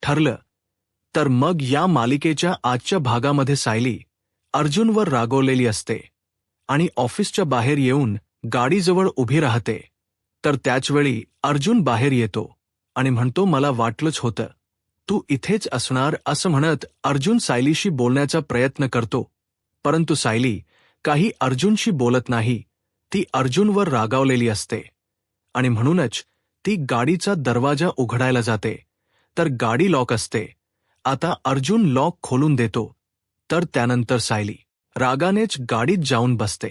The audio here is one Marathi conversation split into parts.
ठरलं. तर मग या मालिकेच्या आजच्या भागामध्ये सायली अर्जुनवर रागवलेली असते आणि ऑफिसच्या बाहेर येऊन गाडीजवळ उभी राहते. तर त्याचवेळी अर्जुन बाहेर येतो आणि म्हणतो, मला वाटलंच होतं, तू इथेच असणार असं म्हणत अर्जुन सायलीशी बोलण्याचा प्रयत्न करतो. परंतु सायली काही अर्जुनशी बोलत नाही. ती अर्जुनवर रागावलेली असते आणि म्हणूनच ती गाडीचा दरवाजा उघडायला जाते. तर गाडी लॉक असते. आता अर्जुन लॉक खोलून देतो. तर त्यानंतर सायली रागानेच गाडीत जाऊन बसते.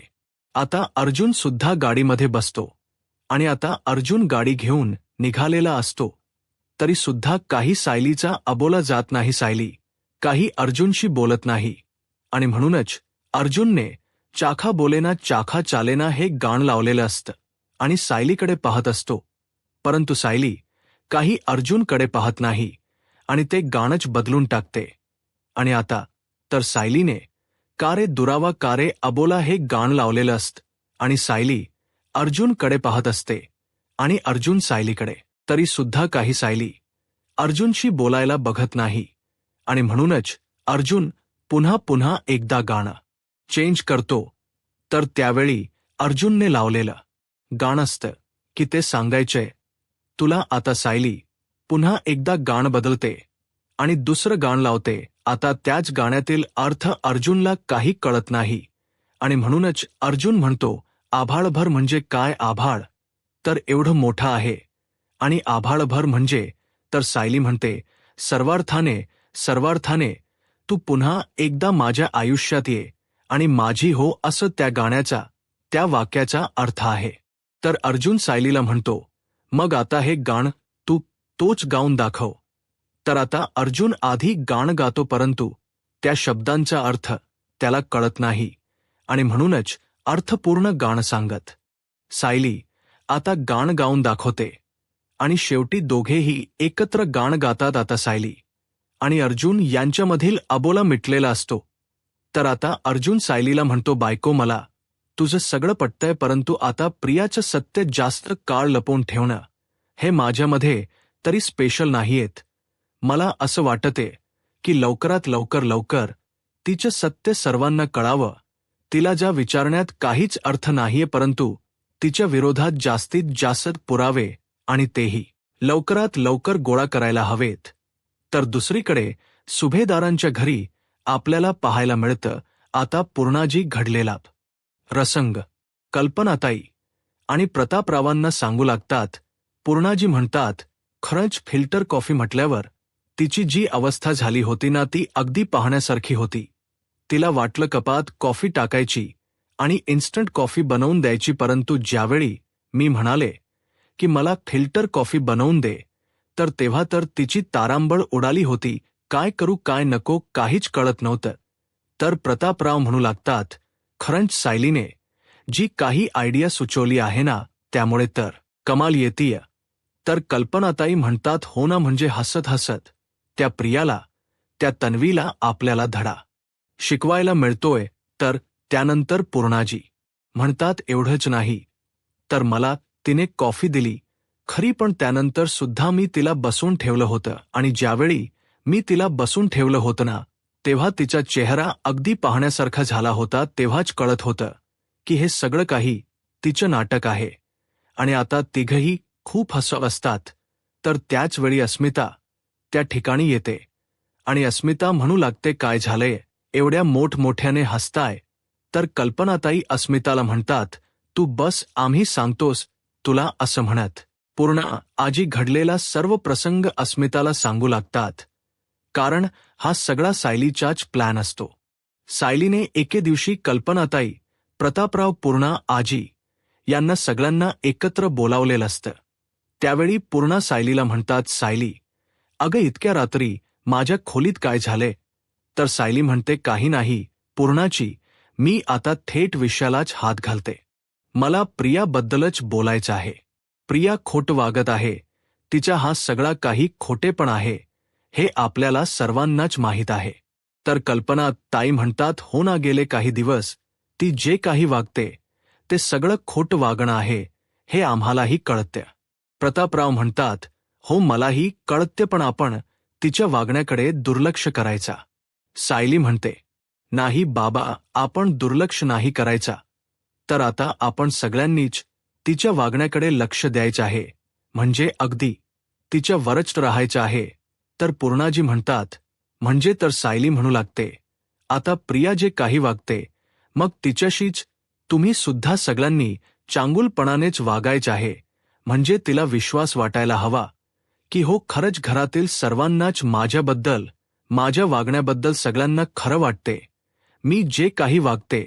आता अर्जुन सुद्धा गाडीमध्ये बसतो आणि आता अर्जुन गाडी घेऊन निघालेला असतो. तरी सुद्धा काही सायलीचा अबोला जात नाही. सायली काही अर्जुनशी बोलत नाही आणि म्हणूनच अर्जुनने चाखा बोलेना चाखा चालेना हे गाणं लावलेलं असतं आणि सायलीकडे पाहत असतो. परंतु सायली काही अर्जुनकडे पाहत नाही आणि ते गाणंच बदलून टाकते. आणि आता तर सायलीने कारे दुरावा कारे अबोला हे गाणं लावलेलं असतं आणि सायली अर्जुनकडे पाहत असते आणि अर्जुन सायलीकडे. तरी सुद्धा काही सायली अर्जुनशी बोलायला बघत नाही आणि म्हणूनच अर्जुन पुन्हा पुन्हा एकदा गाणं चेंज करतो. तर त्यावेळी अर्जुनने लावलेलं गाणं असतं की ते सांगायचंय तुला. आता सायली पुन्हा एकदा गाणं बदलते आणि दुसरं गाणं लावते. आता त्याच गाण्यातील अर्थ अर्जुनला काही कळत नाही आणि म्हणूनच अर्जुन म्हणतो, आभाळभर म्हणजे काय आभाळ तर एवढं मोठं आहे आणि आभाळभर म्हणजे. तर सायली म्हणते, सर्वार्थाने सर्वार्थाने तू पुन्हा एकदा माझ्या आयुष्यात ये आणि माझी हो, असं त्या गाण्याचा त्या वाक्याचा अर्थ आहे. तर अर्जुन सायलीला म्हणतो, मग आता हे गाणं तू तोच गाऊन दाखव. तर आता अर्जुन आधी गाणं गातो परंतु त्या शब्दांचा अर्थ त्याला कळत नाही आणि म्हणूनच अर्थपूर्ण गाणं सांगत सायली आता गाणं गाऊन दाखवते आणि शेवटी दोघेही एकत्र गाणं गातात. आता सायली आणि अर्जुन यांच्यामधील अबोला मिटलेला असतो. तर आता अर्जुन सायलीला म्हणतो, बायको मला तुझं सगळं पटतंय परंतु आता प्रियाचं सत्य जास्त काळ लपवून ठेवणं हे माझ्यामध्ये तरी स्पेशल नाहीयेत. मला असं वाटते की लवकरात लवकर तिचं सत्य सर्वांना कळावं. तिला ज्या विचारण्यात काहीच अर्थ नाहीये परंतु तिच्या विरोधात जास्तीत जास्त पुरावे आणि तेही लवकरात लवकर गोळा करायला हवेत. तर दुसरीकडे सुभेदारांच्या घरी आपल्याला पाहायला मिळतं आता पूर्णाजी घडलेला प्रसंग. कल्पनाताई आणि प्रतापरावांना सांगू लागतात. पूर्णाजी म्हणतात, खरंच फिल्टर कॉफी म्हटल्यावर तिची जी अवस्था झाली होती ना ती अगदी पाहण्यासारखी होती. तिला वाटलं कपात कॉफी टाकायची आणि इन्स्टंट कॉफी बनवून द्यायची परंतु ज्यावेळी मी म्हणाले की मला फिल्टर कॉफी बनवून दे तर तेव्हा तर तिची तारांबळ उडाली होती. काय करू काय नको काहीच कळत नव्हतं. तर प्रतापराव म्हणू लागतात, खरंच सायलीने जी काही आयडिया सुचवली आहे ना त्यामुळे तर कमाल येतीय. तर कल्पनाताई म्हणतात, हो ना, म्हणजे हसत हसत त्या प्रियाला त्या तन्वीला आपल्याला धडा शिकवायला मिळतोय. तर त्यानंतर पूर्णाजी म्हणतात, एवढंच नाही तर मला तिने कॉफी दिली खरी पण त्यानंतर सुद्धा मी तिला बसून ठेवलं होतं आणि ज्यावेळी मी तिला बसून ठेवलं होतं ना तेव्हा तिचा चेहरा अगदी पाहण्यासारखा झाला होता. तेव्हाच कळत होतं की हे सगळं काही तिचं नाटक आहे आणि आता तिघही खूप हसत असतात. तर त्याच वेळी अस्मिता त्या ठिकाणी येते आणि अस्मिता म्हणू लागते, काय झालंय एवढ्या मोठमोठ्याने हसताय. तर कल्पनाताई अस्मिताला म्हणतात, तू बस आम्ही सांगतोस तुला, असं म्हणत पूर्ण आजी घडलेला सर्व प्रसंग अस्मिताला सांगू लागतात. कारण हा सगळा सायलीचाच प्लॅन असतो. सायलीने एके दिवशी कल्पनाताई, प्रतापराव, पूर्णा आजी यांना सगळ्यांना एकत्र बोलावलेलं असतं. त्यावेळी पूर्णा सायलीला म्हणतात, सायली अगं इतक्या रात्री माझ्या खोलीत काय झाले. तर सायली म्हणते, काही नाही पूर्णाची, मी आता थेट विषयालाच हात घालते. मला प्रियाबद्दलच बोलायचं आहे. प्रिया खोटं वागत आहे. तिचा हा सगळा काही खोटेपण आहे हे आपल्याला सर्वांनाच माहीत आहे. तर कल्पना ताई म्हणतात, हो ना, गेले काही दिवस ती जे काही वागते ते सगळं खोटं वागणं आहे हे आम्हालाही कळतं. प्रतापराव म्हणतात, हो मलाही कळतं पण आपण तिच्या वागण्याकडे दुर्लक्ष करायचा. सायली म्हणते, नाही बाबा, आपण दुर्लक्ष नाही करायचा. तर आता आपण सगळ्यांनीच तिच्या वागण्याकडे लक्ष द्यायचं आहे, म्हणजे अगदी तिच्या वरच राहायचं आहे. तर पूर्णाजी म्हणतात, म्हणजे? तर सायली म्हणू लागते, आता प्रिया जे काही वागते मग तिच्याशीच तुम्ही सुद्धा सगळ्यांनी चांगुलपणानेच वागायचं आहे. म्हणजे तिला विश्वास वाटायला हवा की हो, खरंच घरातील सर्वांनाच माझ्याबद्दल, माझ्या वागण्याबद्दल सगळ्यांना खरं वाटते. मी जे काही वागते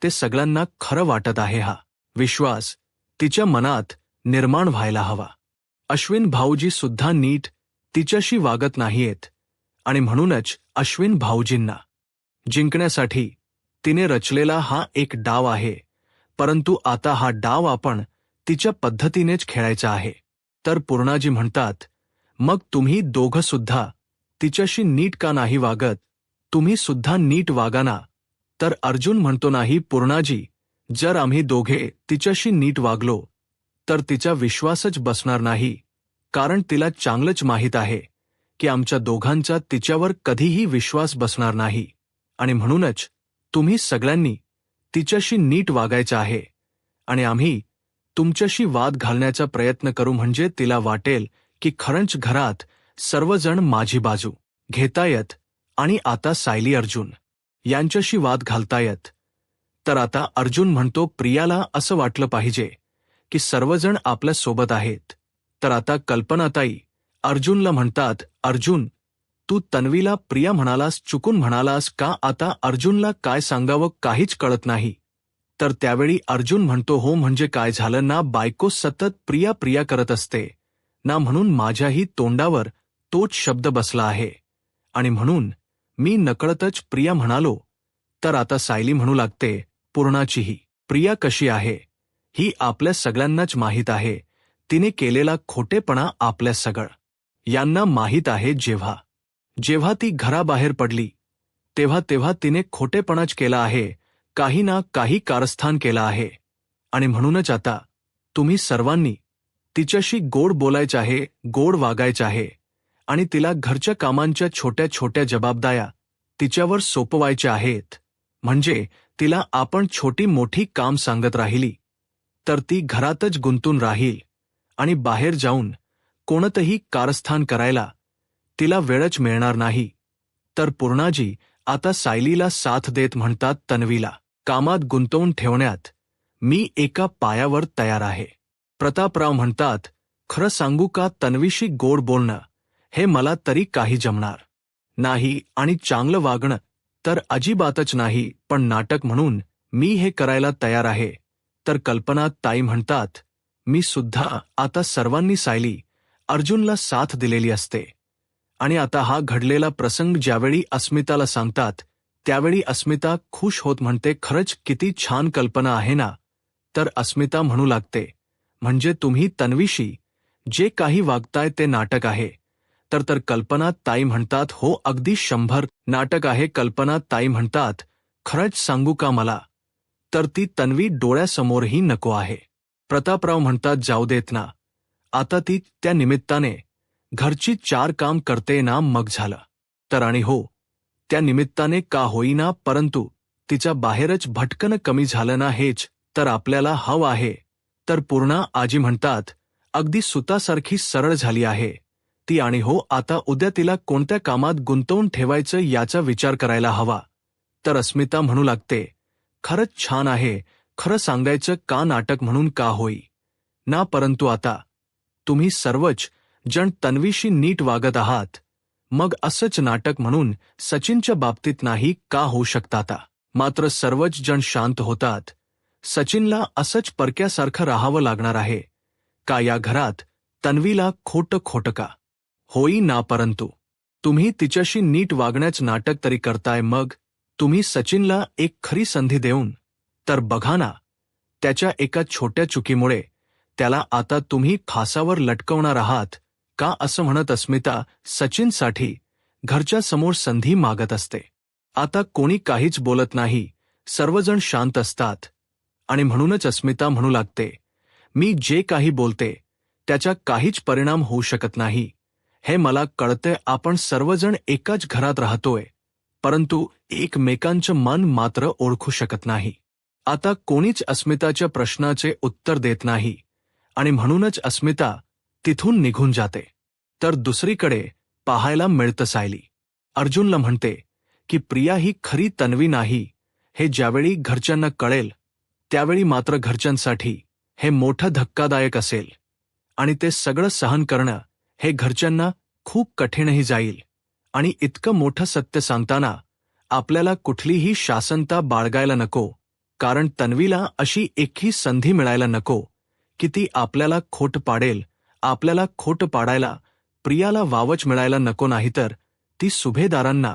ते सगळ्यांना खरं वाटत आहे. हा विश्वास तिच्या मनात निर्माण व्हायला हवा. अश्विन भाऊजी सुद्धा नीट तिच्याशी वागत नाहीयेत आणि म्हणूनच अश्विन भाऊजींना जिंकण्यासाठी तिने रचलेला हा एक डाव आहे. परंतु आता हा डाव आपण तिच्या पद्धतीनेच खेळायचा आहे. तर पूर्णाजी म्हणतात, मग तुम्ही दोघं सुद्धा तिच्याशी नीट का नाही वागत? तुम्ही सुद्धा नीट वागा ना. तर अर्जुन म्हणतो, नाही पूर्णाजी, जर आम्ही दोघे तिच्याशी नीट वागलो तर तिचा विश्वासच बसणार नाही. कारण तिला चांगलंच माहीत आहे की आमच्या दोघांचा तिच्यावर कधीही विश्वास बसणार नाही. आणि म्हणूनच तुम्ही सगळ्यांनी तिच्याशी नीट वागायचं आहे आणि आम्ही तुमच्याशी वाद घालण्याचा प्रयत्न करू, म्हणजे तिला वाटेल की खरंच घरात सर्वजण माझी बाजू घेतायत आणि आता सायली अर्जुन यांच्याशी वाद घालतायत. तर आता अर्जुन म्हणतो, प्रियाला असं वाटलं पाहिजे की सर्वजण आपल्या सोबत आहेत. तर आता कल्पनाताई अर्जुनला म्हणतात, अर्जुन, तू तन्वीला प्रिया म्हणालास, चुकून म्हणालास का? आता अर्जुनला काय सांगावं काहीच कळत नाही. तर त्यावेळी अर्जुन म्हणतो, हो, म्हणजे काय झालं ना, बायको सतत प्रिया प्रिया करत असते ना, म्हणून माझ्याही तोंडावर तोच शब्द बसला आहे आणि म्हणून मी नकळतच प्रिया म्हणालो. तर आता सायली म्हणू लागते, पूर्णाचीही प्रिया कशी आहे ही आपल्या सगळ्यांनाच माहीत आहे. तिने केलेला खोटेपणा आपल्या सगळं यांना माहीत आहे. जेव्हा जेव्हा ती घराबाहेर पडली तेव्हा तेव्हा तिने खोटेपणाच केला आहे, काही ना काही कारस्थान केला आहे. आणि म्हणूनच आता तुम्ही सर्वांनी तिच्याशी गोड बोलायचं आहे, गोड वागायचं आहे आणि तिला घरच्या कामांच्या छोट्या छोट्या जबाबदाऱ्या तिच्यावर सोपवायच्या आहेत. म्हणजे तिला आपण छोटी मोठी काम सांगत राहिली तर ती घरातच गुंतून राहील आणि बाहेर जाऊन कोणतंही कारस्थान करायला तिला वेळच मिळणार नाही. तर पूर्णाजी आता सायलीला साथ देत म्हणतात, तन्वीला कामात गुंतवून ठेवण्यात मी एका पायावर तयार आहे. प्रतापराव म्हणतात, खरं सांगू का, तन्वीशी गोड बोलणं हे मला तरी काही जमणार नाही आणि चांगलं वागणं तर अजिबातच नाही, पण नाटक म्हणून मी हे करायला तयार आहे. तर कल्पना ताई म्हणतात, मी सुद्धा आता सर्वांनी सायली अर्जुनला साथ दिलेली असते आणि आता हा घडलेला प्रसंग ज्यावेळी अस्मिताला सांगतात त्यावेळी अस्मिता खुश होत म्हणते, खरंच किती छान कल्पना आहे ना. तर अस्मिता म्हणू लागते, म्हणजे तुम्ही तन्वीशी जे काही वागताय ते नाटक आहे. तर कल्पना ताई म्हणतात, हो, अगदी 100 नाटक आहे. कल्पना ताई म्हणतात, खरंच सांगू का मला तर ती तन्वी डोळ्यासमोरही नको आहे. प्रतापराव म्हणतात, जाऊ देत ना, आता ती त्या निमित्ताने घरची 4 काम करते ना, मग झालं. तर आणि हो, त्या निमित्ताने का होईना, परंतु तिच्या बाहेरच भटकणं कमी झालं ना, हेच तर आपल्याला हवं आहे. तर पूर्णा आजी म्हणतात, अगदी सुतासारखी सरळ झाली आहे ती आणि हो, आता उद्या तिला कोणत्या कामात गुंतवून ठेवायचं याचा विचार करायला हवा. तर अस्मिता म्हणू लागते, खरंच छान आहे. खरं सांगायचं का, नाटक म्हणून का होई ना, परंतु आता तुम्ही सर्वच जण तन्वीशी नीट वागत आहात, मग असंच नाटक म्हणून सचिनच्या बाबतीत नाही का होऊ शकतं. आता मात्र सर्वच जण शांत होतात. सचिनला असंच परक्यासारखं राहावं लागणार आहे का या घरात? तन्वीला खोटं का होई ना, परंतु तुम्ही तिच्याशी नीट वागण्याचं नाटक तरी करताय, मग तुम्ही सचिनला एक खरी संधी देऊन तर बघा ना. त्याच्या एका छोट्या चुकीमुळे त्याला आता तुम्ही फासावर लटकवणार आहात का, असं म्हणत अस्मिता सचिनसाठी घरच्या समोर संधी मागत असते. आता कोणी काहीच बोलत नाही, सर्वजण शांत असतात आणि म्हणूनच अस्मिता म्हणू लागते, मी जे काही बोलते त्याचा काहीच परिणाम होऊ शकत नाही. हे मला कळतंय, आपण सर्वजण एकाच घरात राहतोय, परंतु एकमेकांचं मन मात्र ओळखू शकत नाही. आता कोणीच अस्मिताच्या प्रश्नाचे उत्तर देत नाही आणि म्हणूनच अस्मिता तिथून निघून जाते. तर दुसरीकडे पाहायला मिळतं सायली अर्जुनला म्हणते की प्रिया ही खरी तन्वी नाही. हे ज्यावेळी घरच्यांना कळेल त्यावेळी मात्र घरच्यांसाठी हे मोठं धक्कादायक असेल आणि ते सगळं सहन करणं हे घरच्यांना खूप कठीणही जाईल. आणि इतकं मोठं सत्य सांगताना आपल्याला कुठलीही शासनता बाळगायला नको, कारण तन्वीला अशी एकही संधी मिळायला नको की ती आपल्याला खोट पाडेल. आपल्याला खोट पाडायला प्रियाला वावच मिळायला नको, नाहीतर ती सुभेदारांना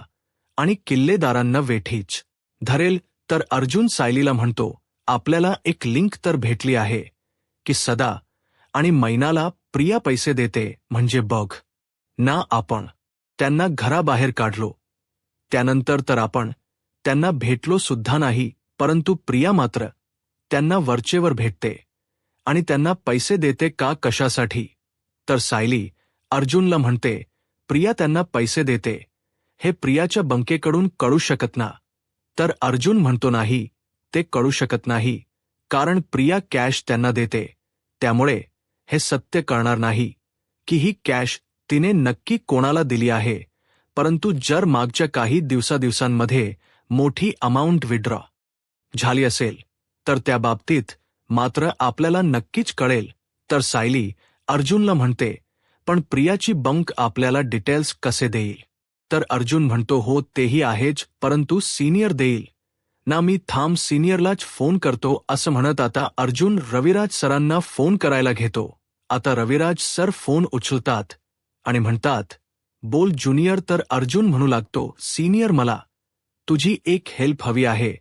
आणि किल्लेदारांना वेठीच धरेल. तर अर्जुन सायलीला म्हणतो, आपल्याला एक लिंक तर भेटली आहे की सदा आणि मैनाला प्रिया पैसे देते, म्हणजे बघ ना, आपण त्यांना घराबाहेर काढलो, त्यानंतर तर आपण त्यांना भेटलो सुद्धा नाही, परंतु प्रिया मात्र त्यांना वरचेवर भेटते आणि त्यांना पैसे देते का, कशासाठी? तर सायली अर्जुनला म्हणते, प्रिया त्यांना पैसे देते हे प्रियाच्या बंकेकडून कळू शकत ना? तर अर्जुन म्हणतो, नाही, ते कळू शकत नाही, कारण प्रिया कॅश त्यांना देते, त्यामुळे हे सत्य कळणार नाही की ही कॅश तिने नक्की कोणाला दिली आहे. परंतु जर मागच्या काही दिवसांमध्ये मोठी अमाऊंट विड्रॉ झाली असेल तर त्या बाबतीत मात्र आपल्याला नक्कीच कळेल. तर सायली अर्जुनला म्हणते, पण प्रियाची बंक आपल्याला डिटेल्स कसे देईल? तर अर्जुन म्हणतो, हो तेही आहेच, परंतु सिनियर देईल ना. मी थांब, सिनियरलाच फोन करतो, असं म्हणत आता अर्जुन रविराज सरांना फोन करायला घेतो. आता रविराज सर फोन उचलतात आणि म्हणतात, बोल ज्युनियर. तर अर्जुन म्हणू लागतो, सिनियर मला तुझी एक हेल्प हवी आहे.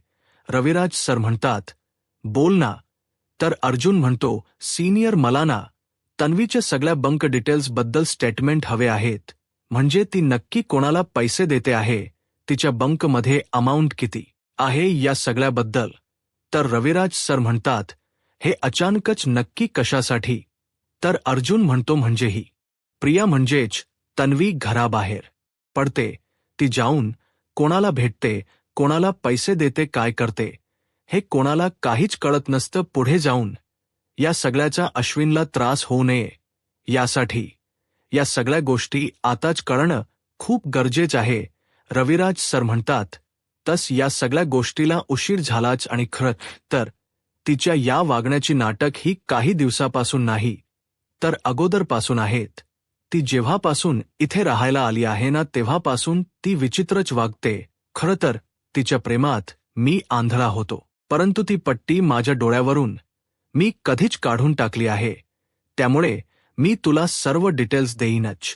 रविराज सर म्हणतात, बोल ना. तर अर्जुन म्हणतो, सिनियर मला ना तन्वीच्या सगळ्या बंक डिटेल्स बद्दल स्टेटमेंट हवे आहेत, म्हणजे ती नक्की कोणाला पैसे देते आहे, तिच्या बंकमध्ये अमाऊंट किती आहे, या सगळ्याबद्दल. तर रविराज सर म्हणतात, हे अचानकच नक्की कशासाठी? तर अर्जुन म्हणतो, म्हणजेही प्रिया म्हणजेच तन्वी घराबाहेर पडते, ती जाऊन कोणाला भेटते, कोणाला पैसे देते, काय करते, हे कोणाला काहीच कळत नसतं. पुढे जाऊन या सगळ्याचा अश्विनला त्रास होऊ नये यासाठी या सगळ्या गोष्टी आताच कळणं खूप गरजेचं आहे. रविराज सर म्हणतात, तस या सगळ्या गोष्टीला उशीर झालाच, आणि खरं तर तिच्या या वागण्याची नाटक ही काही दिवसापासून नाही तर अगोदरपासून आहेत. ती जेव्हापासून इथे राहायला आली आहे ना, तेव्हापासून ती विचित्रच वागते. खरं तर तिच्या प्रेमात मी आंधळा होतो, परंतु ती पट्टी माझ्या डोळ्यावरून मी कधीच काढून टाकली आहे, त्यामुळे मी तुला सर्व डिटेल्स देईनच.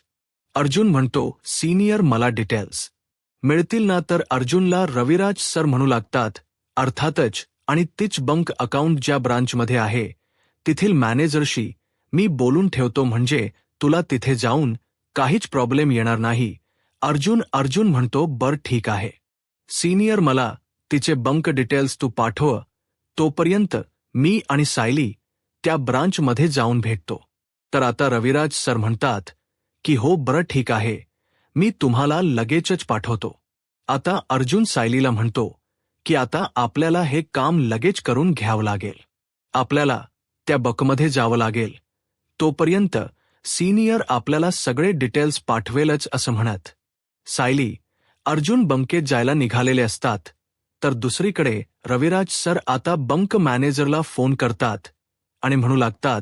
अर्जुन म्हणतो, सिनियर मला डिटेल्स मिळतील ना? तर अर्जुनला रविराज सर म्हणू लागतात, अर्थातच, आणि तीच बंक अकाउंट ज्या ब्रांचमध्ये आहे तिथील मॅनेजरशी मी बोलून ठेवतो, म्हणजे तुला तिथे जाऊन काहीच प्रॉब्लेम येणार नाही. अर्जुन म्हणतो, बर ठीक आहे सिनियर, मला तिचे बंक डिटेल्स तू पाठव, तोपर्यंत मी आणि सायली त्या ब्रांचमध्ये जाऊन भेटतो. तर आता रविराज सर म्हणतात की हो बरं ठीक आहे, मी तुम्हाला लगेचच पाठवतो. आता अर्जुन सायलीला म्हणतो की आता आपल्याला हे काम लगेच करून घ्यावं लागेल, आपल्याला त्या बकमध्ये जावं लागेल, तोपर्यंत सिनियर आपल्याला सगळे डिटेल्स पाठवेलच, असं म्हणत सायली अर्जुन बंकेत जायला निघालेले असतात. तर दुसरीकडे रविराज सर आता बंक मॅनेजरला फोन करतात आणि म्हणू लागतात,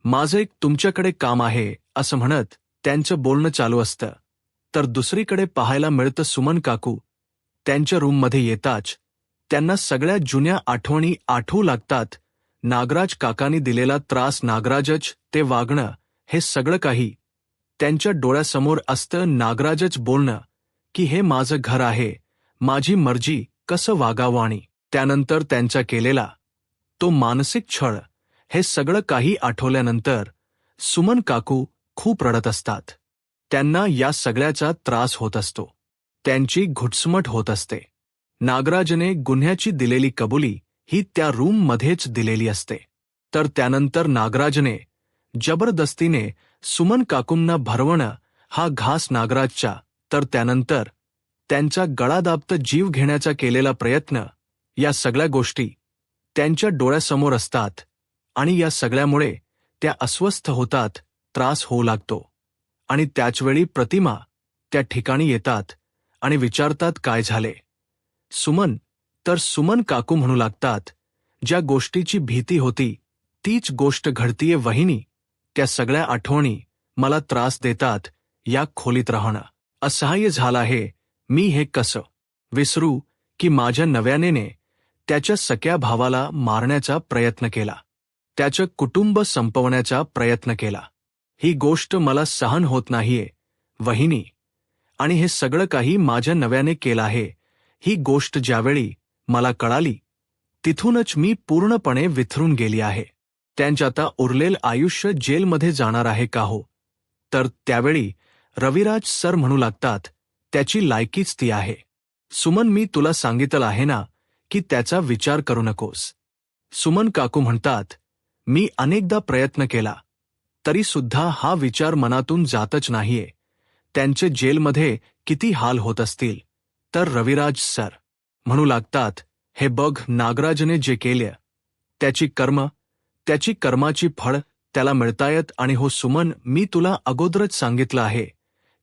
माझं एक तुमच्याकडे काम आहे, असं म्हणत त्यांचं बोलणं चालू असतं. तर दुसरीकडे पाहायला मिळतं सुमन काकू त्यांच्या रूममध्ये येताच त्यांना सगळ्या जुन्या आठवणी आठवू लागतात. नागराज काकांनी दिलेला त्रास, नागराजच ते वागणं, हे सगळं काही त्यांच्या डोळ्यासमोर असतं. नागराजच बोलणं की हे माझं घर आहे, माझी मर्जी, कसं वागावं, आणि त्यानंतर त्यांचा केलेला तो मानसिक छळ, हे सगळं काही आठवल्यानंतर सुमन काकू खूप रडत असतात. त्यांना या सगळ्याचा त्रास होत असतो, त्यांची घुटसमट होत असते. नागराजने गुन्ह्याची दिलेली कबुली ही त्या रूममध्येच दिलेली असते. तर त्यानंतर नागराजने जबरदस्तीने सुमन काकूंना भरवणं हा घास नागराजचा, तर त्यानंतर त्यांचा गळादाबत जीव घेण्याचा केलेला प्रयत्न, या सगळ्या गोष्टी त्यांच्या डोळ्यासमोर असतात आणि या सगळ्यामुळे त्या अस्वस्थ होतात, त्रास होऊ लागतो. आणि त्याचवेळी प्रतिमा त्या ठिकाणी येतात आणि विचारतात काय झाले. सुमन, तर सुमन काकू म्हणू लागतात, ज्या गोष्टीची भीती होती तीच गोष्ट घडतीये वहिनी. त्या सगळ्या आठवणी मला त्रास देतात. या खोलीत राहणं असह्य झालं आहे. मी हे कसं विसरू की माझ्या नव्यानेने त्याच्या सख्या भावाला मारण्याचा प्रयत्न केला, त्याचं कुटुंब संपवण्याचा प्रयत्न केला. ही गोष्ट मला सहन होत नाहीये वहिनी. आणि हे सगळं काही माझ्या नव्याने केलं आहे. ही गोष्ट ज्यावेळी मला कळाली तिथूनच मी पूर्णपणे विथरून गेली आहे. त्यांच्या आता उरलेलं आयुष्य जेलमध्ये जाणार आहे का हो? तर त्यावेळी रविराज सर म्हणू लागतात, त्याची लायकीच ती आहे. सुमन, मी तुला सांगितलं आहे ना की त्याचा विचार करू नकोस. सुमन काकू म्हणतात, मी अनेकदा प्रयत्न केला तरी सुद्धा हा विचार मनातून जातच नाहीये. त्यांचे जेलमध्ये किती हाल होत असतील. तर रविराज सर म्हणू लागतात, हे बघ, नागराजने जे केले त्याची कर्माची फळ त्याला मिळतायत. आणि हो सुमन, मी तुला अगोदरच सांगितलं आहे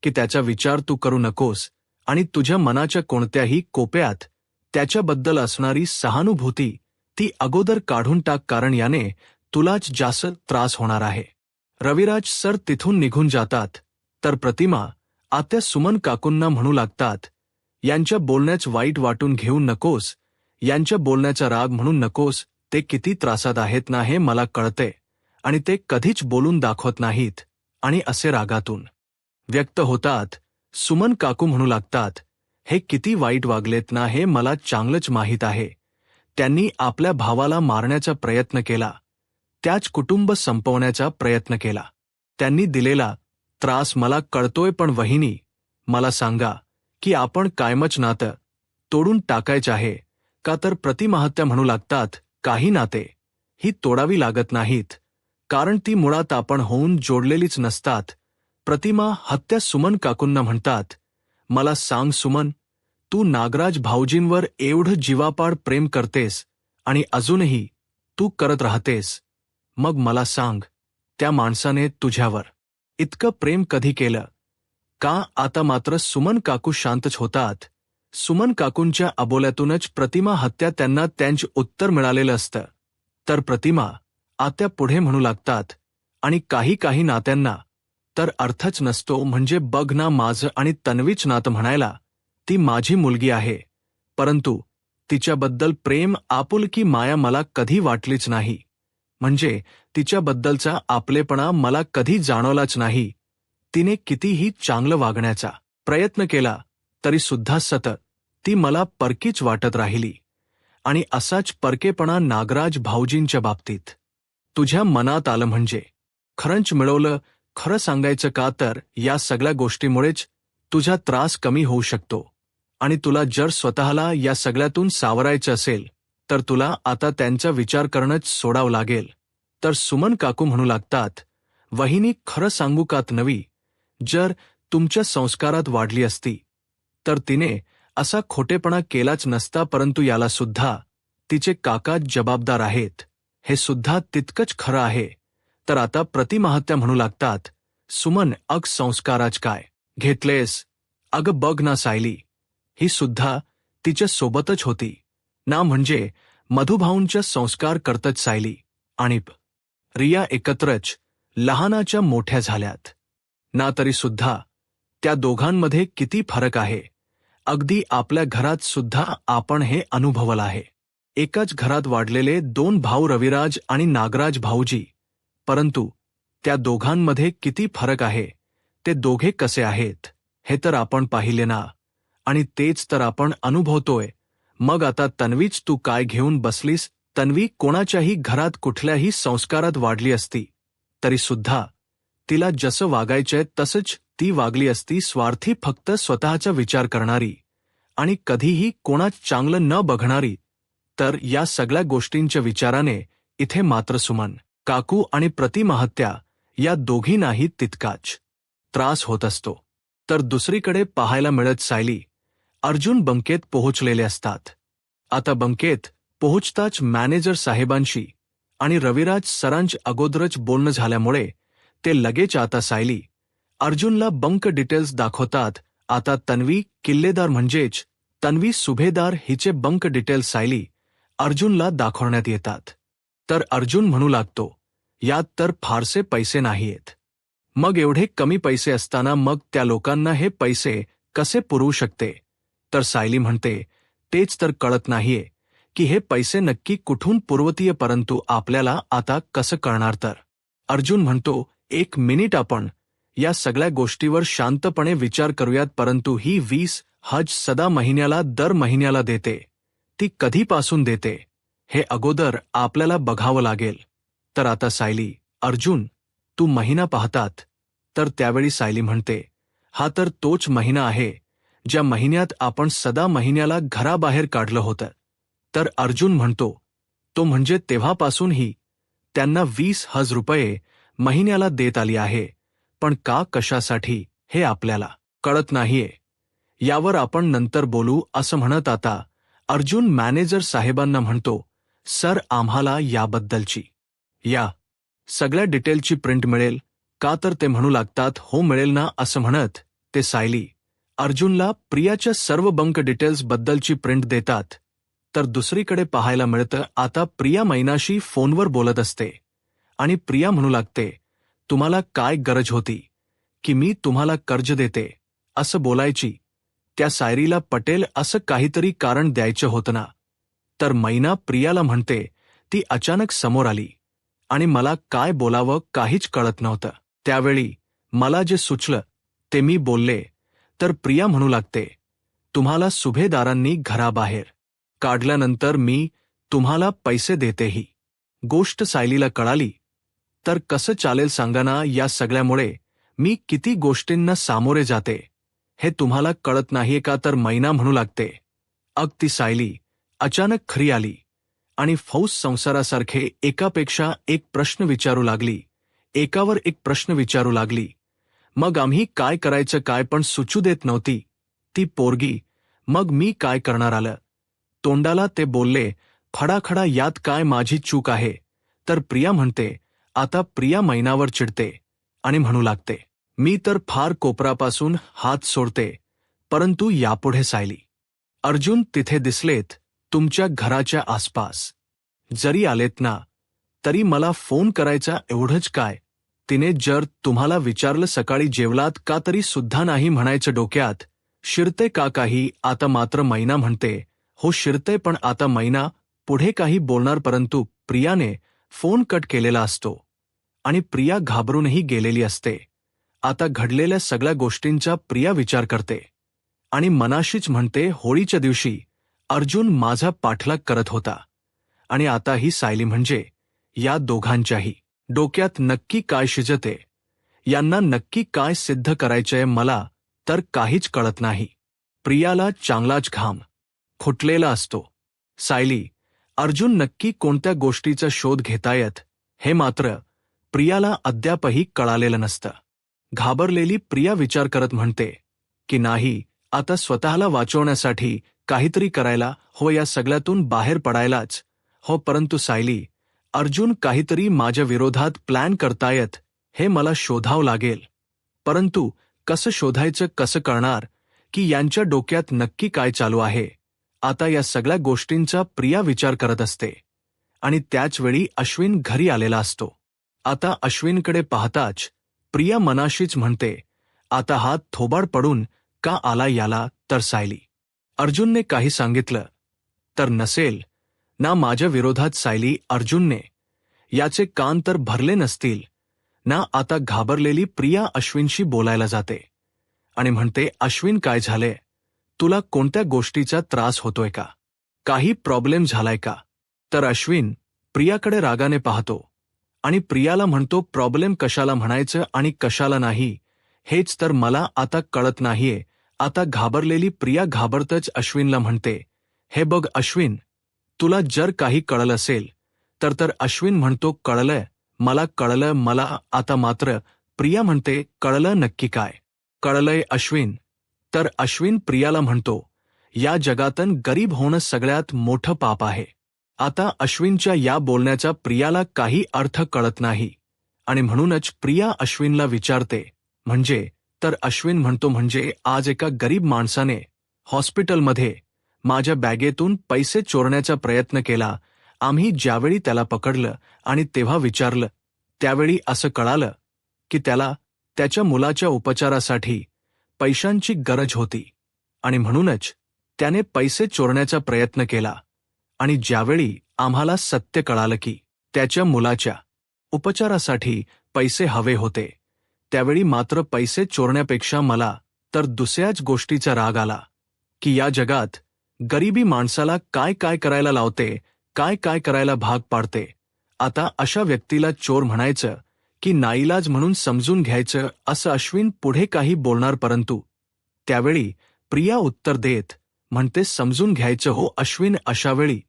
की त्याचा विचार तू करू नकोस आणि तुझ्या मनाच्या कोणत्याही कोपऱ्यात त्याच्याबद्दल असणारी सहानुभूती ती अगोदर काढून टाक, कारण याने तुलाच जास्त त्रास होणार आहे. रविराज सर तिथून निघून जातात. तर प्रतिमा आत्या सुमन काकूंना म्हणू लागतात, यांच्या बोलण्याच वाईट वाटून घेऊ नकोस, यांच्या बोलण्याचा राग म्हणून नकोस. ते किती त्रासात आहेत ना हे मला कळते आणि ते कधीच बोलून दाखवत नाहीत आणि असे रागातून व्यक्त होतात. सुमन काकू म्हणू लागतात, हे किती वाईट वागलेत ना हे मला चांगलंच माहीत आहे. त्यांनी आपल्या भावाला मारण्याचा प्रयत्न केला, त्याच कुटुंब संपवण्याचा प्रयत्न केला. त्यांनी दिलेला त्रास मला कळतोय, पण वहिनी मला सांगा की आपण कायमच नातं तोडून टाकायचं आहे का? तर प्रतिमाहत्या म्हणू लागतात, काही नाते ही तोडावी लागत नाहीत, कारण ती मुळात आपण होऊन जोडलेलीच नसतात. प्रतिमा हत्या सुमन काकूंना म्हणतात, मला सांग सुमन, तू नागराज भाऊजींवर एवढं जीवापाड प्रेम करतेस आणि अजूनही तू करत राहतेस, मग मला सांग, त्या माणसाने तुझ्यावर इतकं प्रेम कधी केलं का? आता मात्र सुमन काकू शांतच होतात. सुमन काकूंच्या अबोल्यातूनच प्रतिमा हत्या त्यांना त्यांचे उत्तर मिळालेलं असतं. तर प्रतिमा आत्या पुढे म्हणू लागतात, आणि काही नात्यांना तर अर्थच नसतो. म्हणजे बघ ना, माझं आणि तन्वीच नातं म्हणायला ती माझी मुलगी आहे, परंतु तिच्याबद्दल प्रेम, आपुलकी, माया मला कधी वाटलीच नाही. म्हणजे तिच्याबद्दलचा आपलेपणा मला कधी जाणवलाच नाही. तिने कितीही चांगलं वागण्याचा प्रयत्न केला तरी सुद्धा सतत ती मला परकीच वाटत राहिली. आणि असाच परकेपणा नागराज भाऊजींच्या बाबतीत तुझ्या मनात आलं म्हणजे खरंच मिळवलं. खरं सांगायचं का, तर या सगळ्या गोष्टीमुळेच तुझा त्रास कमी होऊ शकतो. आणि तुला जर स्वतःला या सगळ्यातून सावरायचं असेल तर तुला आता त्यांचा विचार करणंच सोडावं लागेल. तर सुमन काकू म्हणू लागतात, वहिनी, खरं सांगू का, तन्वी जर तुमच्या संस्कारात वाढली असती तर तिने असा खोटेपणा केलाच नसता, परंतु याला सुद्धा तिचे काका जबाबदार आहेत, हे सुद्धा तितकंच खरं आहे. तर आता प्रतिमाहत्या म्हणू लागतात, सुमन, अग संस्काराच काय घेतलेस? अगं बघ ना, सायली ही सुद्धा तिच्या सोबतच होती ना, म्हणजे मधुभाऊंच्या संस्कार करतच सायली आणि रिया एकत्रच लहानाच्या मोठ्या झाल्यात ना, तरी सुद्धा त्या दोघांमध्ये किती फरक आहे. अगदी आपल्या घरात सुद्धा आपण हे अनुभवलं आहे. एकाच घरात वाढलेले दोन भाऊ रविराज आणि नागराज भाऊजी, परंतु त्या दोघांमध्ये किती फरक आहे, ते दोघे कसे आहेत हे तर आपण पाहिले ना, आणि तेच तर आपण अनुभवतोय. मग आता तन्वीच तू काय घेऊन बसलीस? तन्वी कोणाच्याही घरात कुठल्याही संस्कारात वाढली असती तरी सुद्धा तिला जसं वागायचंय तसंच ती वागली असती, स्वार्थी, फक्त स्वतःचा विचार करणारी आणि कधीही कोणाच चांगलं न बघणारी. तर या सगळ्या गोष्टींच्या विचाराने इथे मात्र सुमन काकू आणि प्रतिमाहत्या या दोघींनाही तितकाच त्रास होत असतो. तर दुसरीकडे पाहायला मिळत सायली, अर्जुन बंकेत पोहोचलेले असतात. आता बंकेत पोहोचताच मॅनेजर साहेबांशी आणि रविराज सरांच्या अगोदरच बोलणं झाल्यामुळे ते लगेच आता सायली, अर्जुनला बंक डिटेल्स दाखवतात. आता तन्वी किल्लेदार म्हणजेच तन्वी सुभेदार हिचे बंक डिटेल्स सायली, अर्जुनला दाखवण्यात येतात. तर अर्जुन म्हणू लागतो, यात तर फारसे पैसे नाहीयेत. मग एवढे कमी पैसे असताना मग त्या लोकांना हे पैसे कसे पुरवू शकते? तर सायली म्हणते, तेच तर कळत नाहीये की हे पैसे नक्की कुठून पुरवतीये, परंतु आपल्याला आता कसं कळणार? तर अर्जुन म्हणतो, एक मिनिट, आपण या सगळ्या गोष्टीवर शांतपणे विचार करूयात. परंतु ही 20,000 सदा महिन्याला दर महिन्याला देते, ती कधीपासून देते हे अगोदर आपल्याला बघावं लागेल. तर आता सायली, अर्जुन, तू महिना पाहतात? तर त्यावेळी सायली म्हणते, हा तर तोच महिना आहे ज्या महिन्यात आपण सदा महिन्याला घराबाहेर काढलं होतं. तर अर्जुन म्हणतो, तो म्हणजे तेव्हापासूनही त्यांना 20,000 रुपये महिन्याला देत आली आहे. पण का, कशासाठी हे आपल्याला कळत नाहीये. यावर आपण नंतर बोलू असं म्हणत आता अर्जुन मॅनेजर साहेबांना म्हणतो, सर, आम्हाला याबद्दलची या सगळ्या डिटेलची प्रिंट मिळेल का? तर ते म्हणू लागतात, हो मिळेल ना. असं म्हणत ते सायली, अर्जुनला प्रियाच्या सर्व बंक डिटेल्स बद्दलची प्रिंट देतात. तर दुसरीकडे पाहायला मिळतं, आता प्रिया मैनाशी फोनवर बोलत असते आणि प्रिया म्हणू लागते, तुम्हाला काय गरज होती की मी तुम्हाला कर्ज देते असं बोलायची? त्या सायरीला पटेल असं काहीतरी कारण द्यायचं होतं ना. तर मैना प्रियाला म्हणते, ती अचानक समोर आली आणि मला काय बोलावं काहीच कळत नव्हतं. त्यावेळी मला जे सुचलं ते मी बोलले. तर प्रिया म्हणू लागते, तुम्हाला सुभेदारांनी घराबाहेर काढल्यानंतर मी तुम्हाला पैसे देते. ही गोष्ट सायलीला कळाली तर कसं चालेल सांगा ना. या सगळ्यामुळे मी किती गोष्टींना सामोरे जाते हे तुम्हाला कळत नाहीये का? तर मैना म्हणू लागते, ती सायली अचानक खरी आली आणि फौज संसारासारखे एकापेक्षा एक प्रश्न विचारू लागली, एकावर एक प्रश्न विचारू लागली. मग आम्ही काय करायचं काय पण सुचू देत नव्हती ती पोरगी. मग मी काय करणार? आलं तोंडाला ते बोलले, खडाखडा, यात काय माझी चूक आहे? तर प्रिया म्हणते, आता प्रिया मैनावर चिडते आणि म्हणू लागते, मी तर फार कोपरापासून हात सोडते, परंतु यापुढे सायली, अर्जुन तिथे दिसलेत तुमच्या घराच्या आसपास जरी आलेत ना तरी मला फोन करायचा, एवढंच काय? तिने जर तुम्हाला विचारलं सकाळी जेवलात का तरी सुद्धा नाही म्हणायचं डोक्यात शिरते का काही? आता मात्र मैना म्हणते, हो शिरते, पण आता मैना पुढे काही बोलणार परंतु प्रियाने फोन कट केलेला असतो आणि प्रिया घाबरूनही गेलेली असते. आता घडलेल्या सगळ्या गोष्टींचा प्रिया विचार करते आणि मनाशीच म्हणते, होळीच्या दिवशी अर्जुन माझा पाठलाग करत होता आणि आता ही सायली, म्हणजे या दोघांच्याही डोक्यात नक्की काय शिजते, यांना नक्की काय सिद्ध करायचंय मला तर काहीच कळत नाही. प्रियाला चांगलाच घाम फुटलेला असतो. सायली, अर्जुन नक्की कोणत्या गोष्टीचा शोध घेतायत हे मात्र प्रियाला अद्यापही कळालेलं नसतं. घाबरलेली प्रिया विचार करत म्हणते की नाही, आता स्वतःला वाचवण्यासाठी काहीतरी करायला हो, या सगळ्यातून बाहेर पडायलाच हो. परंतु सायली, अर्जुन काहीतरी माझ्या विरोधात प्लॅन करतायत हे मला शोधावं लागेल. परंतु कसं शोधायचं, कसं कळणार की यांच्या डोक्यात नक्की काय चालू आहे? आता या सगळ्या गोष्टींचा प्रिया विचार करत असते आणि त्याचवेळी अश्विन घरी आलेला असतो. आता अश्विनकडे पाहताच प्रिया मनाशीच म्हणते, आता हात थोबाड पडून का आला याला? तर सायली, अर्जुनने काही सांगितलं तर नसेल ना माझ्या विरोधात? सायली, अर्जुनने याचे कान तर भरले नसतील ना? आता घाबरलेली प्रिया अश्विनशी बोलायला जाते आणि म्हणते, अश्विन, काय झाले? तुला कोणत्या गोष्टीचा त्रास होतोय का? काही प्रॉब्लेम झालाय का? तर अश्विन प्रियाकडे रागाने पाहतो आणि प्रियाला म्हणतो, प्रॉब्लेम कशाला म्हणायचं आणि कशाला नाही हेच तर मला आता कळत नाहीये. आता घाबरलेली प्रिया घाबरतच अश्विनला म्हणते, हे बघ अश्विन, तुला जर काही कळलं असेल तर अश्विन म्हणतो, कळलंय मला, कळलं मला. आता मात्र प्रिया म्हणते, कळलं नक्की काय? कळलंय अश्विन. तर अश्विन प्रियाला म्हणतो, या जगातन गरीब होणं सगळ्यात मोठं पाप आहे. आता अश्विनच्या या बोलण्याचा प्रियाला काही अर्थ कळत नाही आणि म्हणूनच प्रिया अश्विनला विचारते, म्हणजे? तर अश्विन म्हणतो, म्हणजे आज एका गरीब माणसाने हॉस्पिटलमध्ये माझ्या बॅगेतून पैसे चोरण्याचा प्रयत्न केला. आम्ही ज्यावेळी त्याला पकडलं आणि तेव्हा विचारलं, त्यावेळी असं कळालं की त्याला त्याच्या मुलाच्या उपचारासाठी पैशांची गरज होती आणि म्हणूनच त्याने पैसे चोरण्याचा प्रयत्न केला. आणि ज्यावेळी आम्हाला सत्य कळालं की त्याच्या मुलाच्या उपचारासाठी पैसे हवे होते, त्यावेळी मात्र पैसे चोरण्यापेक्षा मला तर दुसऱ्याच गोष्टीचा राग आला की या जगात गरिबी माणसाला काय काय करायला लावते, काय काय करायला भाग पाडते. आता अशा व्यक्तीला चोर म्हणायचं की नाईलाज म्हणून समजून घ्यायचं, असं अश्विन पुढे काही बोलणार, परंतु त्यावेळी प्रिया उत्तर देत म्हणते, समजून घ्यायचं हो अश्विन. अशावेळी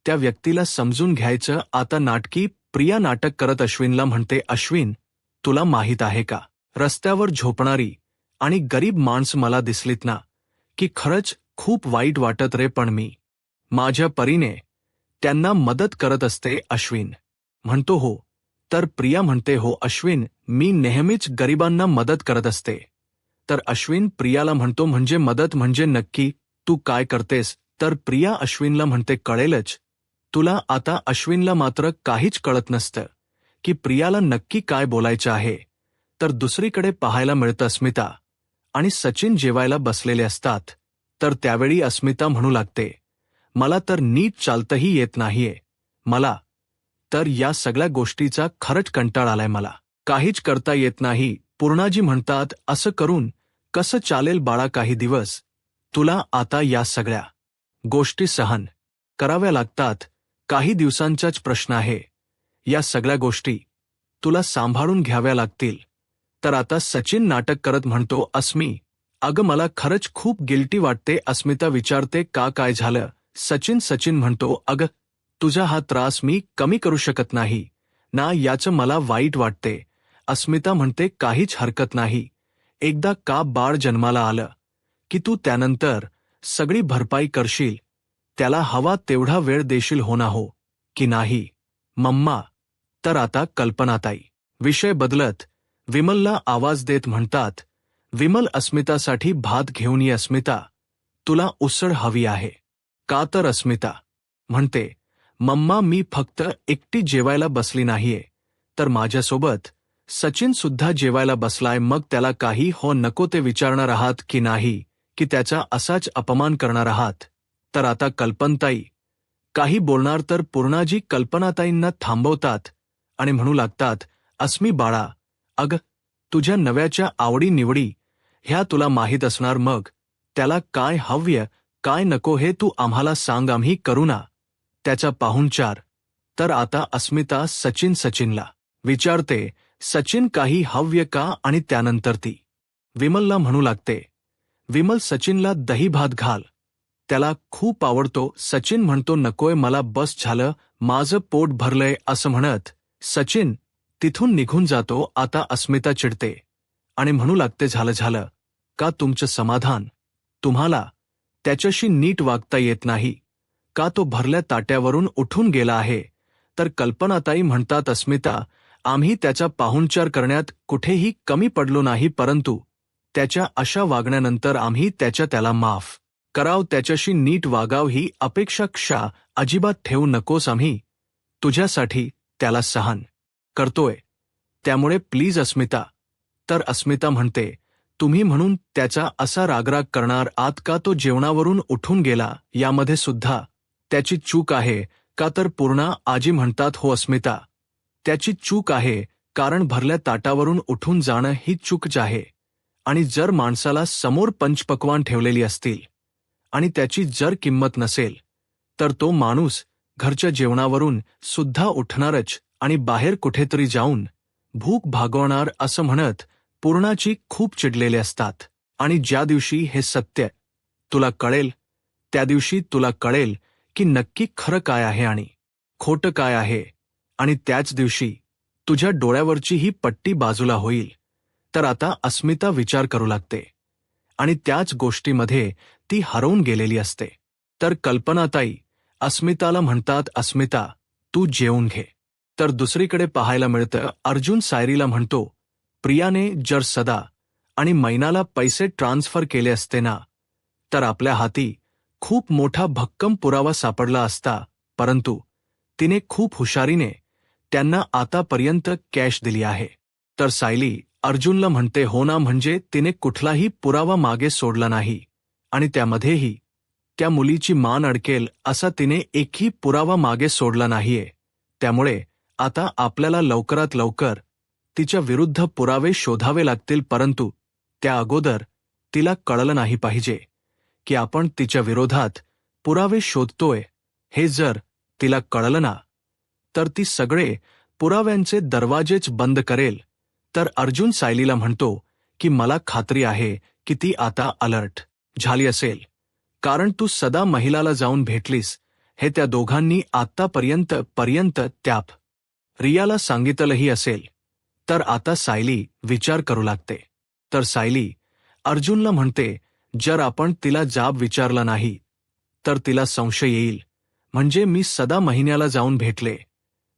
त्या व्यक्तीला समजून घ्यायचं. आता नाटकी प्रिया नाटक करत अश्विनला म्हणते, अश्विन, तुला माहीत आहे का, रस्त्यावर झोपणारी आणि गरीब माणस मला दिसलीत ना की खरंच खूप वाईट वाटत रे, पण मी माझ्या परीने त्यांना मदत करत असते. अश्विन म्हणतो, हो. तर प्रिया म्हणते, हो अश्विन, मी नेहमीच गरिबांना मदत करत असते. तर अश्विन प्रियाला म्हणतो, म्हणजे मदत म्हणजे नक्की तू काय करतेस? तर प्रिया अश्विनला म्हणते, कळेलच तुला. आता अश्विनला मात्र काहीच कळत नसतं की प्रियाला नक्की काय बोलायचं आहे. तर दुसरीकडे पाहायला मिळतं, अस्मिता आणि सचिन जेवायला बसलेले असतात. तर त्यावेळी अस्मिता म्हणू लागते, मला तर नीट चालतही येत नाहीये. मला तर या सगळ्या गोष्टीचा खरंच कंटाळ आलाय. मला काहीच करता येत नाही. पूर्णाजी म्हणतात, असं करून कसं चालेल बाळा, काही दिवस तुला आता या सगळ्या गोष्टी सहन कराव्या लागतात. काही दिवसांचाच प्रश्न आहे. या सगळ्या गोष्टी तुला सांभाळून घ्याव्या लागतील. तर आता सचिन नाटक करत म्हणतो, अस्मी, अगं मला खरंच खूप गिल्टी वाटते. अस्मिता विचारते, का, काय झालं? सचिन म्हणतो, अगं तुझा हा त्रास मी कमी करू शकत नाही ना, याचं मला वाईट वाटते. अस्मिता म्हणते, काहीच हरकत नाही. एकदा का बाळ जन्माला आलं की तू त्यानंतर सगळी भरपाई करशील. त्याला हवा तेवढा वेळ देशील, हो ना, हो की नाही मम्मा? तर आता कल्पनाताई विषय बदलत विमलला आवाज देत म्हणतात, विमल, अस्मितासाठी भात घेऊन ये. अस्मिता, तुला उसळ हवी आहे का? तर अस्मिता म्हणते, मम्मा, मी फक्त एकटी जेवायला बसली नाहीये, तर माझ्यासोबत सचिन सुद्धा जेवायला बसलाय. मग त्याला काही हो नको ते विचारणार आहात की नाही, की त्याचा असाच अपमान करणार आहात? तर आता कल्पनाताई काही बोलणार तर पूर्णाजी कल्पनाताईंना थांबवतात आणि म्हणू लागतात, अस्मी बाळा, अगं तुझ्या नव्याच्या आवडी निवडी ह्या तुला माहीत असणार. मग त्याला काय हव्य काय नको हे तू आम्हाला सांग, आम्ही करू ना त्याचा पाहुणचार. तर आता अस्मिता सचिनला विचारते, सचिन काही हव्य का? आणि त्यानंतर ती विमलला म्हणू लागते, विमल, सचिनला दही भात घाल, त्याला खूप आवडतो. सचिन म्हणतो, नकोय मला, बस झालं, माझं पोट भरलंय. असं म्हणत सचिन तिथून निघून जातो. आता अस्मिता चिडते आणि म्हणू लागते, झालं का तुमचं समाधान? तुम्हाला त्याच्याशी नीट वागता येत नाही का? तो भरल्या ताट्यावरून उठून गेला आहे. तर कल्पनाताई म्हणतात, अस्मिता, आम्ही त्याचा पाहुणचार करण्यात कुठेही कमी पडलो नाही, परंतु त्याच्या अशा वागण्यानंतर आम्ही त्याला माफ कराव, त्याच्याशी नीट वागाव ही अपेक्षा अजिबात ठेवू नकोस. आम्ही तुझ्यासाठी त्याला सहन करतोय, त्यामुळे प्लीज अस्मिता. तर अस्मिता म्हणते, तुम्ही म्हणून त्याचा असा रागराग करणार आत का? तो जेवणावरून उठून गेला, यामध्ये सुद्धा त्याची चूक आहे का? तर पूर्णा आजी म्हणतात, हो अस्मिता, त्याची चूक आहे, कारण भरल्या ताटावरून उठून जाणं ही चूकच आहे. आणि जर माणसाला समोर पंचपक्वान ठेवलेली असतील आणि त्याची जर किंमत नसेल, तर तो माणूस घरच्या जेवणावरून सुद्धा उठणारच आणि बाहेर कुठेतरी जाऊन भूक भागवणार. असं म्हणत पूर्णाची खूप चिडलेले असतात. आणि ज्या दिवशी हे सत्य तुला कळेल, त्या दिवशी तुला कळेल की नक्की खरं काय आहे आणि खोटं काय आहे. आणि त्याच दिवशी तुझ्या डोळ्यावरची ही पट्टी बाजूला होईल तर आता अस्मिता विचार करू लागते आणि त्याच गोष्टीमध्ये ती हरवून गेलेली असते. तर कल्पनाताई अस्मिताला म्हणतात, अस्मिता तू जेवून घे. तर दुसरीकडे पाहायला मिळतं अर्जुन सायरीला म्हणतो, प्रियाने जर सदा आणि मैनाला पैसे ट्रान्सफर केले असते ना, तर आपल्या हाती खूप मोठा भक्कम पुरावा सापडला असता, परंतु तिने खूप हुशारीने त्यांना आतापर्यंत कॅश दिली आहे. तर सायली अर्जुनला म्हणते, हो ना, म्हणजे तिने कुठलाही पुरावा मागे सोडला नाही आणि त्यामध्येही त्या मुलीची मान अडकेल असा तिने एकही पुरावा मागे सोडला नाहीये. त्यामुळे आता आपल्याला लवकरात लवकर तिच्या विरुद्ध पुरावे शोधावे लागतील, परंतु त्या अगोदर तिला कळलं नाही पाहिजे की आपण तिच्या विरोधात पुरावे शोधतोय. हे जर तिला कळलं ना, तर ती सगळे पुराव्यांचे दरवाजेच बंद करेल. तर अर्जुन सायलीला म्हणतो की मला खात्री आहे की ती आता अलर्ट झाली असेल, कारण तू सदा महिलाला जाऊन भेटलीस हे त्या दोघांनी आत्तापर्यंत त्याप रियाला सांगितलंही असेल. तर आता सायली विचार करू लागते. तर सायली अर्जुनला म्हणते, जर आपण तिला जाब विचारला नाही तर तिला संशय येईल. म्हणजे मी सदा महिन्याला जाऊन भेटले,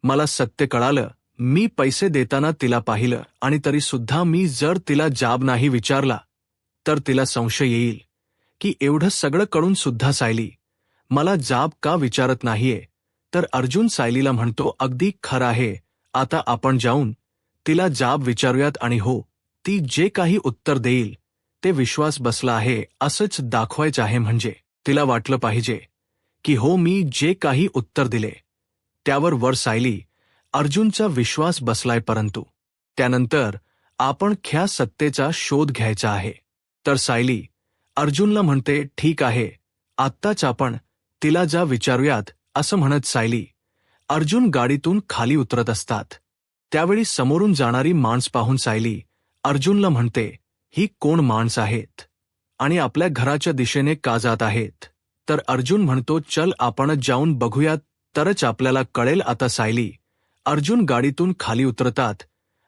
मला सत्य कळालं, मी पैसे देताना तिला पाहिलं आणि तरी सुद्धा मी जर तिला जाब नाही विचारला तर तिला संशय येईल की एवढं सगळं कळून सुद्धा सायली मला जाब का विचारत नाहीये. तर अर्जुन सायलीला म्हणतो, अगदी खरं आहे, आता आपण जाऊन तिला जाब विचारूयात आणि हो, ती जे काही उत्तर देईल ते विश्वास बसला आहे असंच दाखवायचं आहे. म्हणजे तिला वाटलं पाहिजे की हो, मी जे काही उत्तर दिले त्यावर वर सायली अर्जुनचा विश्वास बसलाय. परंतु त्यानंतर आपण ख्या सत्तेचा शोध घ्यायचा आहे. तर सायली अर्जुनला म्हणते, ठीक आहे, आत्ताच आपण तिला जा विचारूयात. असं म्हणत सायली अर्जुन गाडीतून खाली उतरत असतात. त्यावेळी समोरून जाणारी माणस पाहून सायली अर्जुनला म्हणते, ही कोण माणस आहेत आणि आपल्या घराच्या दिशेने का जात आहेत. तर अर्जुन म्हणतो, चल आपणच जाऊन बघूयात, तरच आपल्याला कळेल. आता सायली अर्जुन गाडीतून खाली उतरतात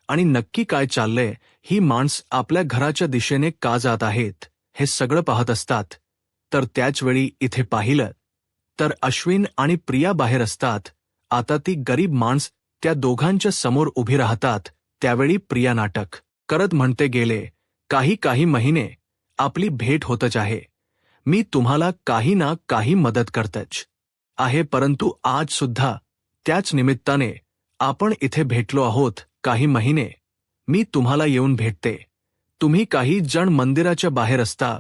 आणि नक्की काय चाललंय, ही माणस आपल्या घराच्या दिशेने का जात आहेत हे सगळं पाहत असतात. तर त्याचवेळी इथे पाहिलं तर अश्विन आणि प्रिया बाहेर असतात. आता ती गरीब माणस त्या दोघांच्या समोर उभी राहतात. त्यावेळी प्रिया नाटक करत म्हणते, गेले काही महिने आपली भेट होतच आहे, मी तुम्हाला काही ना काही मदत करतच आहे, परंतु आज सुद्धा त्याच निमित्ताने आपण इथे भेटलो आहोत. काही महिने मी तुम्हाला येऊन भेटते. तुम्ही काही जण मंदिराच्या बाहेर असता,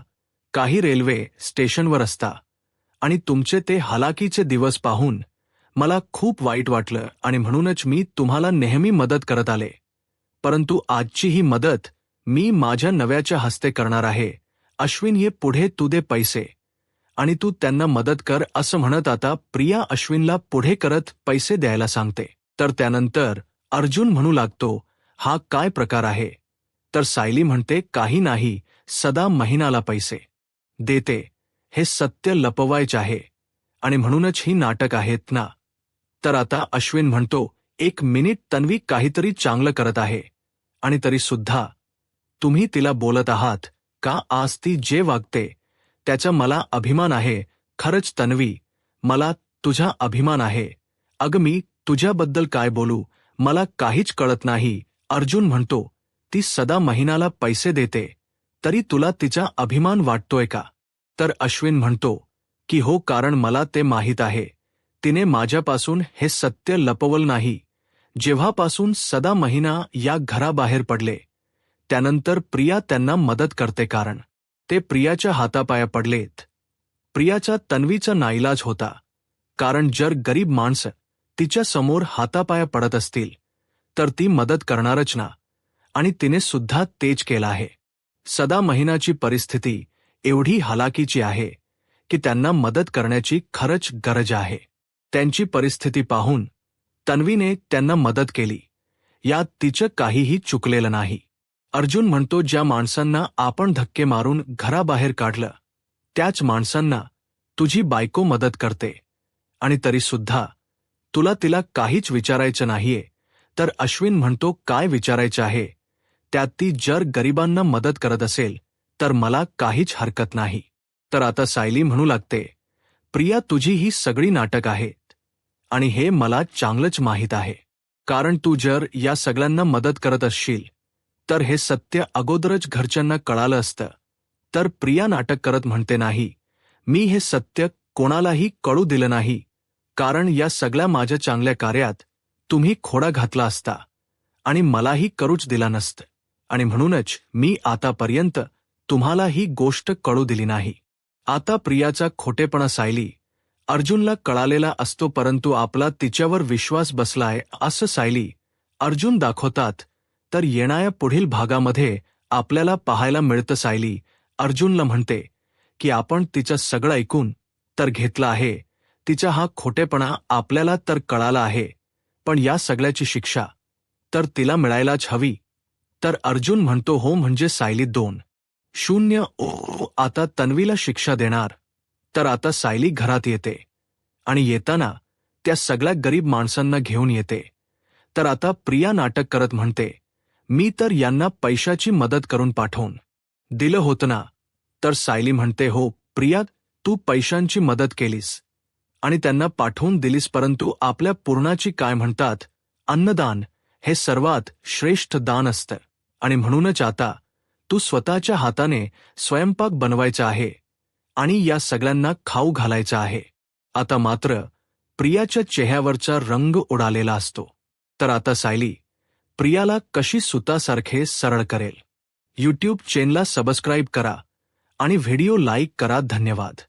काही रेल्वे स्टेशनवर असता आणि तुमचे ते हालाकीचे दिवस पाहून मला खूप वाईट वाटलं आणि म्हणूनच मी तुम्हाला नेहमी मदत करत आले, परंतु आजची ही मदत मी माझ्या नव्याच्या हस्ते करणार आहे. अश्विन, ये पुढे तू दे पैसे आणि तू त्यांना मदत कर. असं म्हणत आता प्रिया अश्विनला पुढे करत पैसे द्यायला सांगते. तर त्यानंतर अर्जुन म्हणू लागतो, हा काय प्रकार आहे. तर सायली म्हणते, काही नाही, सदा महिन्याला पैसे देते, हे सत्य लपवायचे आहे आणि म्हणूनच ही नाटक आहेत ना. तर आता अश्विन म्हणतो, एक मिनिट, तन्वी काहीतरी चांगलं करत आहे आणि तरी सुद्धा तुम्ही तिला बोलत आहात का. आज ती जे वागते त्याचा मला अभिमान आहे. खरंच तन्वी, मला तुझा अभिमान आहे. अगं, मी तुझ्याबद्दल काय बोलू, मला काहीच कळत नाही. अर्जुन म्हणतो, ती सदा महिन्याला पैसे देते तरी तुला तिचा अभिमान वाटतोय का. तर अश्विन म्हणतो की हो, कारण मला ते माहीत आहे, तिने माझ्यापासून हे सत्य लपवलं नाही. जेव्हापासून सदा महिना या घराबाहेर पडले त्यानंतर प्रिया त्यांना मदत करते, कारण ते प्रियाच्या हातापाया पडलेत. प्रियाचा तन्वीचा नाईलाज होता, कारण जर गरीब माणसं तिच्या समोर हातापाया पडत असतील तर ती मदत करणारच ना, आणि तिने सुद्धा तेच केलं आहे. सदा महिन्याची परिस्थिती एवढी हालाकीची आहे की त्यांना मदत करण्याची खरंच गरज आहे. त्यांची परिस्थिती पाहून तन्वीने त्यांना मदत केली, यात तिचं काहीही चुकलेलं नाही. अर्जुन म्हणतो, ज्या माणसांना आपण धक्के मारून घराबाहेर काढलं त्याच माणसांना तुझी बायको मदत करते आणि तरी सुद्धा तुला तिला काहीच विचारायचं नाहीये. तर अश्विन म्हणतो, काय विचारायचं आहे, त्यात ती जर गरिबांना मदत करत असेल तर मला काहीच हरकत नाही. तर आता सायली म्हणू लागते, प्रिया तुझी ही सगळी नाटक आहेत आणि हे मला चांगलंच माहीत आहे. कारण तू जर या सगळ्यांना मदत करत असशील तर हे सत्य अगोदरच घरच्यांना कळालं असतं. तर प्रिया नाटक करत म्हणते नाही, मी हे सत्य कोणालाही कळू दिलं नाही, कारण या सगळ्या माझ्या चांगल्या कार्यात तुम्ही खोडा घातला असता आणि मलाही करूच दिला नसतं आणि म्हणूनच मी आतापर्यंत तुम्हाला ही गोष्ट कळू दिली नाही. आता प्रियाचा खोटेपणा सायली अर्जुनला कळालेला असतो, परंतु आपला तिच्यावर विश्वास बसलाय असं सायली अर्जुन दाखवतात. तर येणाऱ्या पुढील भागामध्ये आपल्याला पाहायला मिळतं सायली अर्जुनला म्हणते की आपण तिचं सगळं ऐकून तर घेतलं आहे, तिचा हा खोटेपणा आपल्याला तर कळाला आहे, पण या सगळ्याची शिक्षा तर तिला मिळायलाच हवी. तर अर्जुन म्हणतो हो, म्हणजे सायली 2-0 आता तन्वीला शिक्षा देणार. तर आता सायली घरात येते आणि येताना त्या सगळ्या गरीब माणसांना घेऊन येते. तर आता प्रिया नाटक करत म्हणते, मी तर यांना पैशाची मदत करून पाठवून दिलं होतं ना. तर सायली म्हणते हो प्रिया, तू पैशांची मदत केलीस आणि त्यांना पाठवून दिलीस, परंतु आपल्या पूर्णाची काय म्हणतात, अन्नदान हे सर्वात श्रेष्ठ दान असतं आणि म्हणूनच आता तू स्वतःच्या हाताने स्वयंपाक बनवायचा आहे आणि या सगळ्यांना खाऊ घालायचा आहे. आता मात्र प्रियाच्या चेहऱ्यावरचा रंग उडालेला असतो. तर आता सायली प्रियाला कशी सुतासारखे सरळ करेल. यूट्यूब चॅनलला सबस्क्राईब करा आणि व्हिडिओ लाईक करा. धन्यवाद.